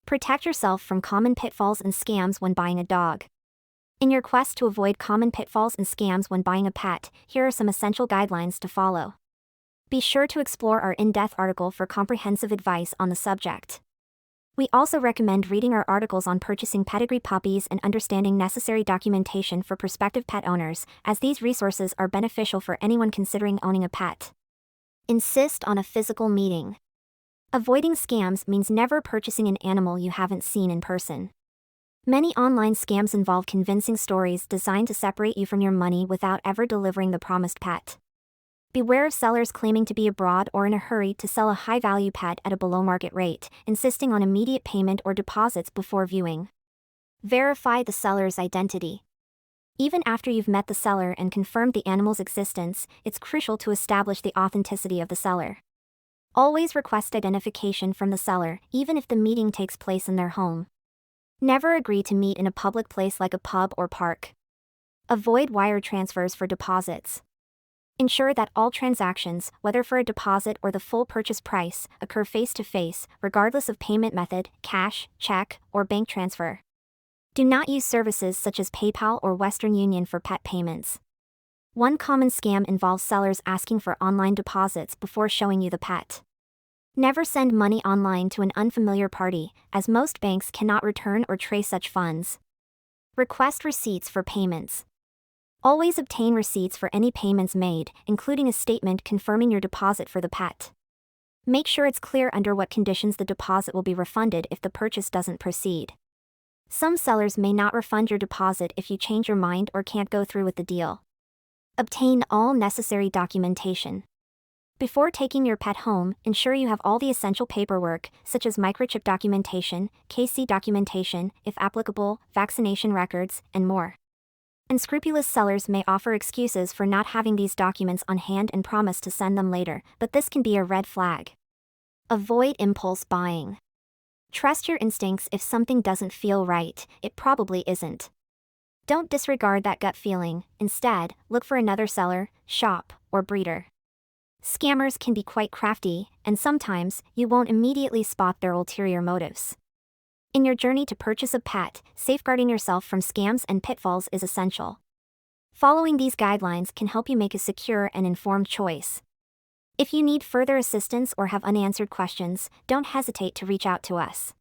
Protect yourself from common pitfalls and scams when buying a dog. In your quest to avoid common pitfalls and scams when buying a pet, here are some essential guidelines to follow. Be sure to explore our in-depth article for comprehensive advice on the subject. We also recommend reading our articles on purchasing pedigree puppies and understanding necessary documentation for prospective pet owners, as these resources are beneficial for anyone considering owning a pet. Insist on a physical meeting. Avoiding scams means never purchasing an animal you haven't seen in person. Many online scams involve convincing stories designed to separate you from your money without ever delivering the promised pet. Beware of sellers claiming to be abroad or in a hurry to sell a high-value pet at a below-market rate, insisting on immediate payment or deposits before viewing. Verify the seller's identity. Even after you've met the seller and confirmed the animal's existence, it's crucial to establish the authenticity of the seller. Always request identification from the seller, even if the meeting takes place in their home. Never agree to meet in a public place like a pub or park. Avoid wire transfers for deposits. Ensure that all transactions, whether for a deposit or the full purchase price, occur face-to-face, regardless of payment method, cash, check, or bank transfer. Do not use services such as PayPal or Western Union for pet payments. One common scam involves sellers asking for online deposits before showing you the pet. Never send money online to an unfamiliar party, as most banks cannot return or trace such funds. Request receipts for payments. Always obtain receipts for any payments made, including a statement confirming your deposit for the pet. Make sure it's clear under what conditions the deposit will be refunded if the purchase doesn't proceed. Some sellers may not refund your deposit if you change your mind or can't go through with the deal. Obtain all necessary documentation. Before taking your pet home, ensure you have all the essential paperwork, such as microchip documentation, KC documentation, if applicable, vaccination records, and more. Unscrupulous sellers may offer excuses for not having these documents on hand and promise to send them later, but this can be a red flag. Avoid impulse buying. Trust your instincts. If something doesn't feel right, it probably isn't. Don't disregard that gut feeling. Instead, look for another seller, shop, or breeder. Scammers can be quite crafty, and sometimes you won't immediately spot their ulterior motives. In your journey to purchase a pet, safeguarding yourself from scams and pitfalls is essential. Following these guidelines can help you make a secure and informed choice. If you need further assistance or have unanswered questions, don't hesitate to reach out to us.